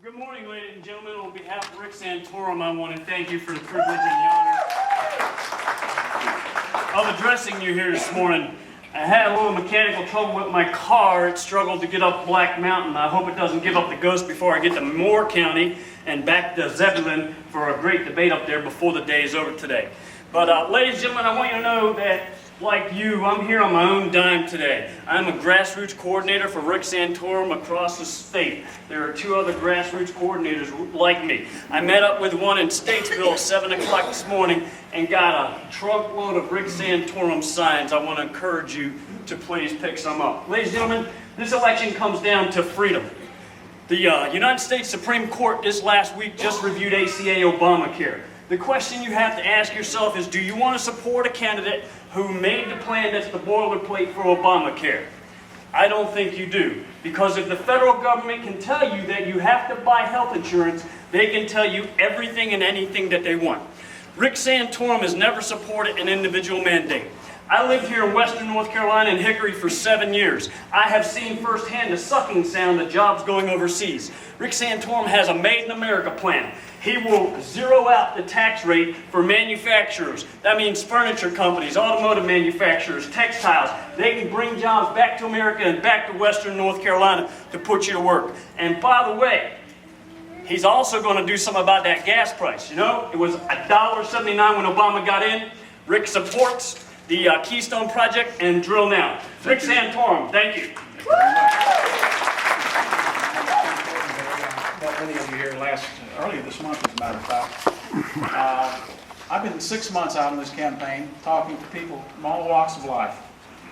Good morning, ladies and gentlemen. On behalf of Rick Santorum, I want to thank you for the privilege and the honor of addressing you here this morning. I had a little mechanical trouble with my car. It struggled to get up Black Mountain. I hope it doesn't give up the ghost before I get to Moore County and back to Zebulon for a great debate up there before the day is over today. But ladies and gentlemen, I want you to know that, like you, I'm here on my own dime today. I'm a grassroots coordinator for Rick Santorum across the state. There are two other grassroots coordinators like me. I met up with one in Statesville at 7 o'clock this morning and got a truckload of Rick Santorum signs. I want to encourage you to please pick some up. Ladies and gentlemen, this election comes down to freedom. The United States Supreme Court this last week just reviewed ACA Obamacare. The question you have to ask yourself is, do you want to support a candidate who made the plan that's the boilerplate for Obamacare? I don't think you do. Because if the federal government can tell you that you have to buy health insurance, they can tell you everything and anything that they want. Rick Santorum has never supported an individual mandate. I lived here in Western North Carolina in Hickory for 7 years. I have seen firsthand the sucking sound of jobs going overseas. Rick Santorum has a Made in America plan. He will zero out the tax rate for manufacturers. That means furniture companies, automotive manufacturers, textiles. They can bring jobs back to America and back to Western North Carolina to put you to work. And by the way, he's also going to do something about that gas price. You know, it was $1.79 when Obama got in. Rick supports the Keystone Project and Drill Now. Rick Santorum, thank you. Met many of you here earlier this month, as a matter of fact. I've been 6 months out in this campaign talking to people from all walks of life.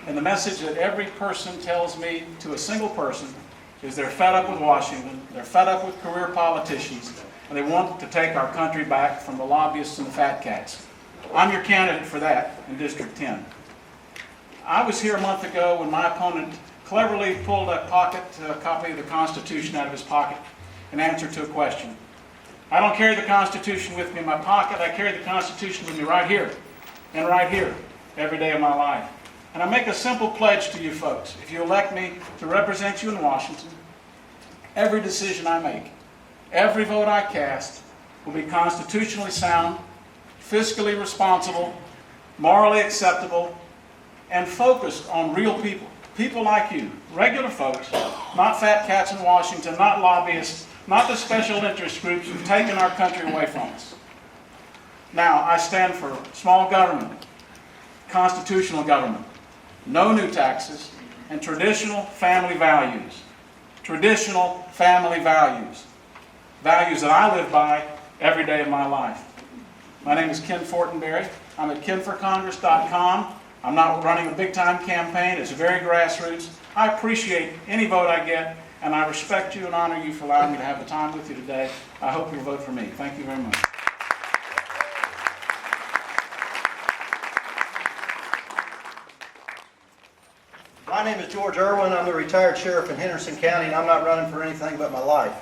And the message that every person tells me to a single person is they're fed up with Washington, they're fed up with career politicians, and they want to take our country back from the lobbyists and the fat cats. I'm your candidate for that in District 10. I was here a month ago when my opponent cleverly pulled a copy of the Constitution out of his pocket in answer to a question. I don't carry the Constitution with me in my pocket. I carry the Constitution with me right here and right here every day of my life. And I make a simple pledge to you folks. If you elect me to represent you in Washington, every decision I make, every vote I cast will be constitutionally sound, fiscally responsible, morally acceptable, and focused on real people. People like you, regular folks, not fat cats in Washington, not lobbyists, not the special interest groups who've taken our country away from us. Now, I stand for small government, constitutional government, no new taxes, and traditional family values. Traditional family values. Values that I live by every day of my life. My name is Ken Fortenberry. I'm at kenforcongress.com. I'm not running a big-time campaign. It's very grassroots. I appreciate any vote I get, and I respect you and honor you for allowing me to have the time with you today. I hope you'll vote for me. Thank you very much. My name is George Irwin. I'm the retired sheriff in Henderson County, and I'm not running for anything but my life.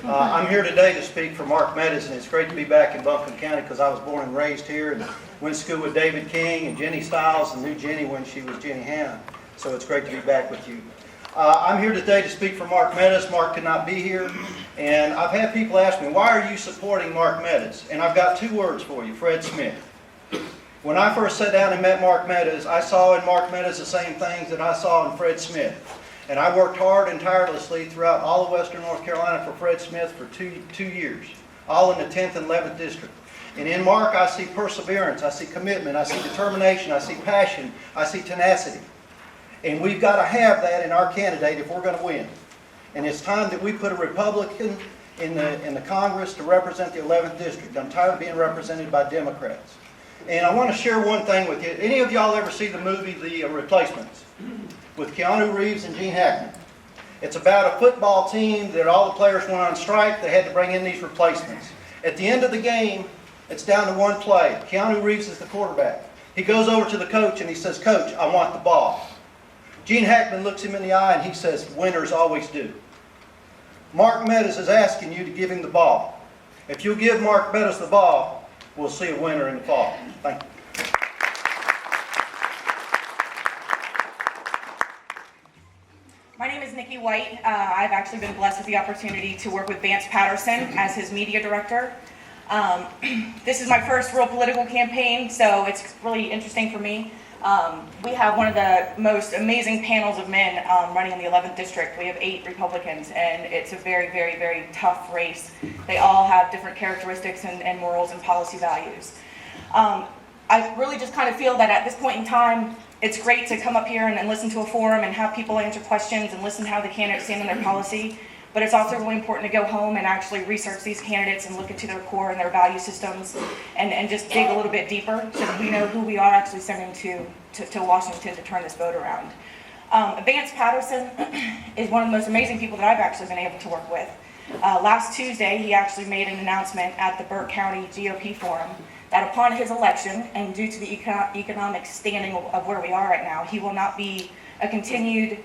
I'm here today to speak for Mark Meadows, and it's great to be back in Buncombe County because I was born and raised here and went to school with David King and Jenny Stiles and knew Jenny when she was Jenny Hanna. So it's great to be back with you. I'm here today to speak for Mark Meadows. Mark could not be here, and I've had people ask me, why are you supporting Mark Meadows? And I've got two words for you, Fred Smith. When I first sat down and met Mark Meadows, I saw in Mark Meadows the same things that I saw in Fred Smith. And I worked hard and tirelessly throughout all of Western North Carolina for Fred Smith for two years, all in the 10th and 11th District. And in Mark, I see perseverance, I see commitment, I see determination, I see passion, I see tenacity. And we've got to have that in our candidate if we're going to win. And it's time that we put a Republican in the Congress to represent the 11th District. I'm tired of being represented by Democrats. And I want to share one thing with you. Any of y'all ever see the movie The Replacements with Keanu Reeves and Gene Hackman? It's about a football team that all the players went on strike. They had to bring in these replacements. At the end of the game, it's down to one play. Keanu Reeves is the quarterback. He goes over to the coach and he says, "Coach, I want the ball." Gene Hackman looks him in the eye and he says, "Winners always do." Mark Meadows is asking you to give him the ball. If you'll give Mark Meadows the ball, we'll see a winner in the fall. Thank you. My name is Nikki White. I've actually been blessed with the opportunity to work with Vance Patterson as his media director. This is my first real political campaign, so it's really interesting for me. We have one of the most amazing panels of men running in the 11th district. We have 8 Republicans, and it's a very, very, very tough race. They all have different characteristics and morals and policy values. I really just kind of feel that at this point in time, it's great to come up here and listen to a forum and have people answer questions and listen to how the candidates stand on their policy. But it's also really important to go home and actually research these candidates and look into their core and their value systems and just dig a little bit deeper so that we know who we are actually sending to Washington to turn this vote around. Vance Patterson is one of the most amazing people that I've actually been able to work with. Last Tuesday, he actually made an announcement at the Buncombe County GOP Forum that upon his election, and due to the economic standing of where we are right now, he will not be a continued,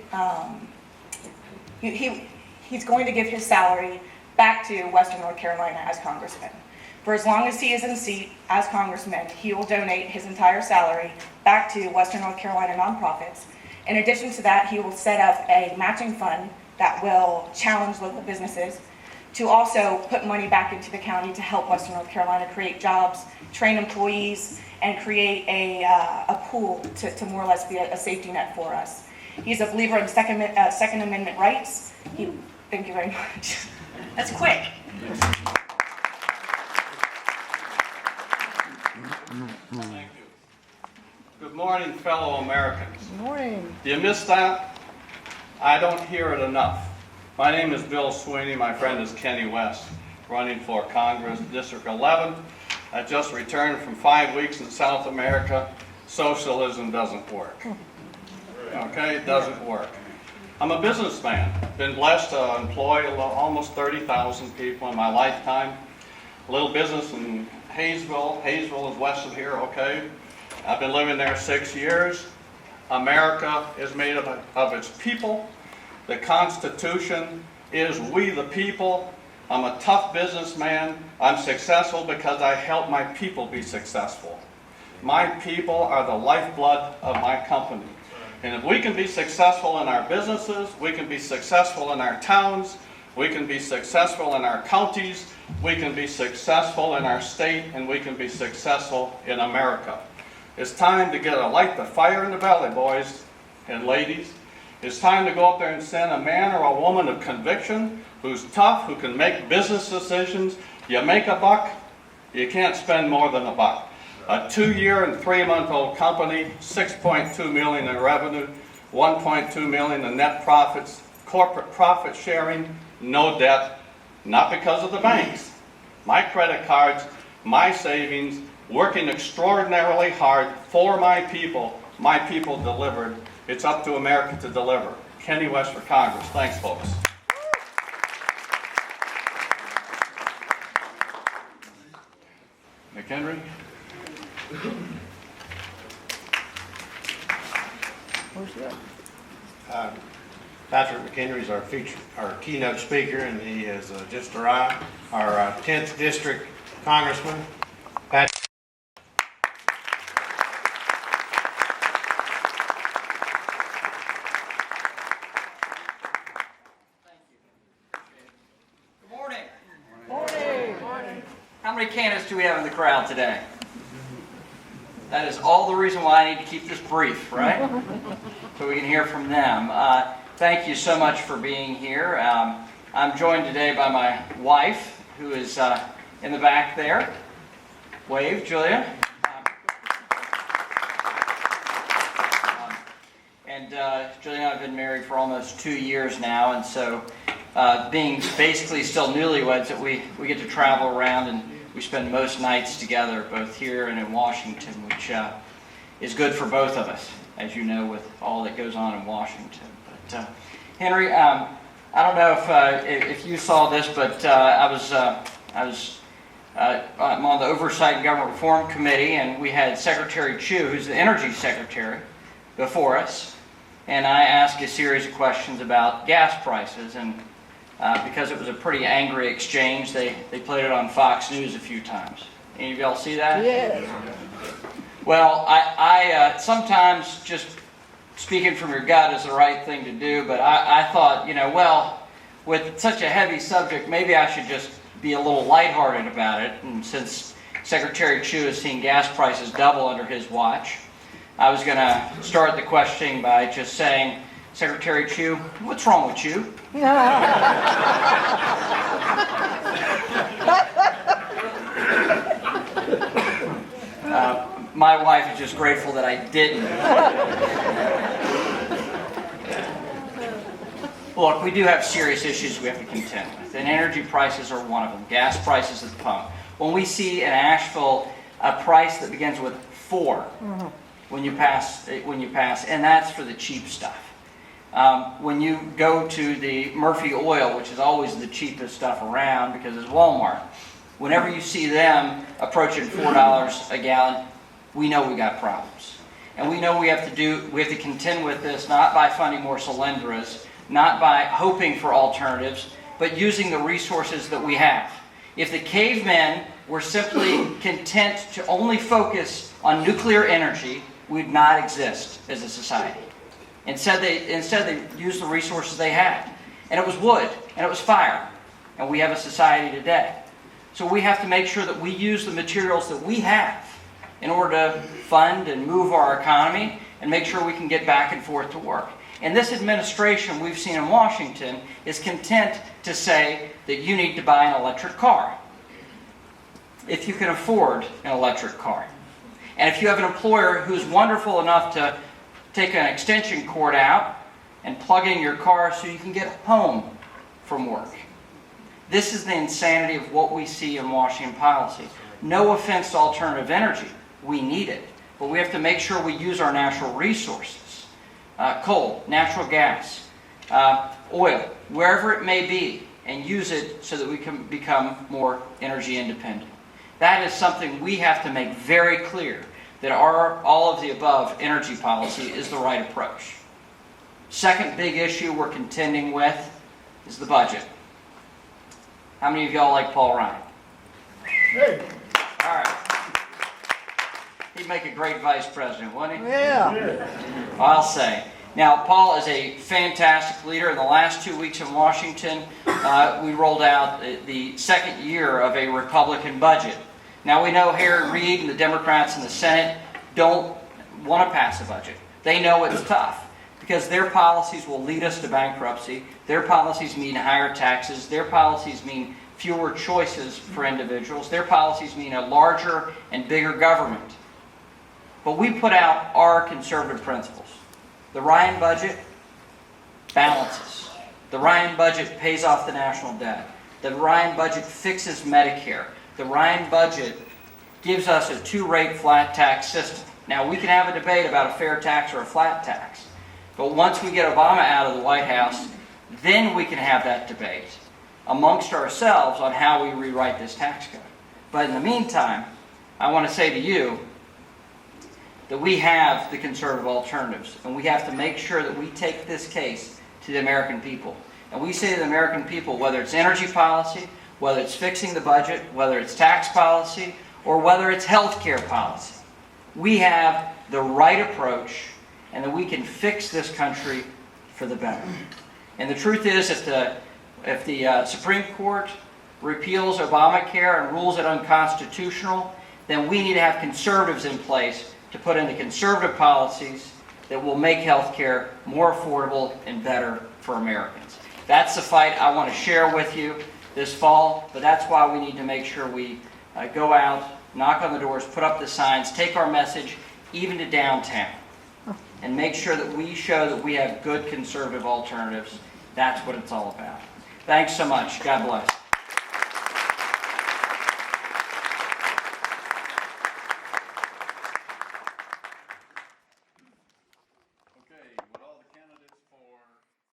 he's going to give his salary back to Western North Carolina as congressman. For as long as he is in seat as congressman, he will donate his entire salary back to Western North Carolina nonprofits. In addition to that, he will set up a matching fund that will challenge local businesses to also put money back into the county to help Western North Carolina create jobs, train employees, and create a pool to more or less be a safety net for us. He's a believer in Second Amendment rights. Thank you very much. That's quick. Thank you. Good morning, fellow Americans. Good morning. Do you miss that? I don't hear it enough. My name is Bill Sweeney. My friend is Kenny West, running for Congress, District 11. I just returned from 5 weeks in South America. Socialism doesn't work. Okay, it doesn't work. I'm a businessman. Been blessed to employ almost 30,000 people in my lifetime. A little business in Hayesville. Hayesville is west of here, okay? I've been living there 6 years. America is made up of its people. The Constitution is we the people. I'm a tough businessman. I'm successful because I help my people be successful. My people are the lifeblood of my company. And if we can be successful in our businesses, we can be successful in our towns, we can be successful in our counties, we can be successful in our state, and we can be successful in America. It's time to light the fire in the belly, boys and ladies. It's time to go up there and send a man or a woman of conviction who's tough, who can make business decisions. You make a buck, you can't spend more than a buck. A 2-year and 3-month-old company, $6.2 million in revenue, $1.2 million in net profits, corporate profit sharing, no debt, not because of the banks. My credit cards, my savings, working extraordinarily hard for my people delivered. It's up to America to deliver. Kenny West for Congress. Thanks, folks. McHenry? Patrick McHenry is our keynote speaker, and he has just arrived. Our 10th district congressman, Patrick. Good morning. Morning. How many candidates do we have in the crowd today? That is all the reason why I need to keep this brief, right? So we can hear from them. Thank you so much for being here. I'm joined today by my wife, who is in the back there. Wave, Julia. Julia and I have been married for almost 2 years now, and so being basically still newlyweds, that we get to travel around and we spend most nights together, both here and in Washington, which is good for both of us, as you know, with all that goes on in Washington. But Henry, I don't know if you saw this, but I'm on the Oversight and Government Reform Committee, and we had Secretary Chu, who's the Energy Secretary, before us, and I asked a series of questions about gas prices, and because it was a pretty angry exchange, they played it on Fox News a few times. Any of y'all see that? Yes. Well, I sometimes just speaking from your gut is the right thing to do, but I thought, well, with such a heavy subject, maybe I should just be a little lighthearted about it. And since Secretary Chu has seen gas prices double under his watch, I was going to start the questioning by just saying, Secretary Chu, what's wrong with you? My wife is just grateful that I didn't. Look, we do have serious issues we have to contend with, and energy prices are one of them. Gas prices at the pump. When we see in Asheville a price that begins with 4 when you pass, and that's for the cheap stuff. When you go to the Murphy Oil, which is always the cheapest stuff around because it's Walmart, whenever you see them approaching $4 a gallon, we know we got problems. And we know we have to contend with this not by funding more Solyndras, not by hoping for alternatives, but using the resources that we have. If the cavemen were simply content to only focus on nuclear energy, we'd not exist as a society. Instead they used the resources they had. And it was wood, and it was fire. And we have a society today. So we have to make sure that we use the materials that we have in order to fund and move our economy and make sure we can get back and forth to work. And this administration we've seen in Washington is content to say that you need to buy an electric car if you can afford an electric car. And if you have an employer who's wonderful enough to take an extension cord out and plug in your car so you can get home from work. This is the insanity of what we see in Washington policy. No offense to alternative energy. We need it. But we have to make sure we use our natural resources. Coal, natural gas, oil, wherever it may be, and use it so that we can become more energy independent. That is something we have to make very clear, that our all of the above energy policy is the right approach. Second big issue we're contending with is the budget. How many of y'all like Paul Ryan? Hey. All right. He'd make a great vice president, wouldn't he? Yeah. I'll say. Now, Paul is a fantastic leader. In the last 2 weeks in Washington, we rolled out the second year of a Republican budget. Now, we know Harry Reid and the Democrats in the Senate don't want to pass a budget. They know it's tough because their policies will lead us to bankruptcy. Their policies mean higher taxes. Their policies mean fewer choices for individuals. Their policies mean a larger and bigger government. But we put out our conservative principles. The Ryan budget balances. The Ryan budget pays off the national debt. The Ryan budget fixes Medicare. The Ryan budget gives us a 2-rate flat tax system. Now, we can have a debate about a fair tax or a flat tax. But once we get Obama out of the White House, then we can have that debate amongst ourselves on how we rewrite this tax code. But in the meantime, I want to say to you that we have the conservative alternatives, and we have to make sure that we take this case to the American people. And we say to the American people, whether it's energy policy, whether it's fixing the budget, whether it's tax policy, or whether it's health care policy, we have the right approach, and that we can fix this country for the better. And the truth is, if the Supreme Court repeals Obamacare and rules it unconstitutional, then we need to have conservatives in place to put in the conservative policies that will make health care more affordable and better for Americans. That's the fight I want to share with you this fall, but that's why we need to make sure we go out, knock on the doors, put up the signs, take our message even to downtown, and make sure that we show that we have good conservative alternatives. That's what it's all about. Thanks so much. God bless.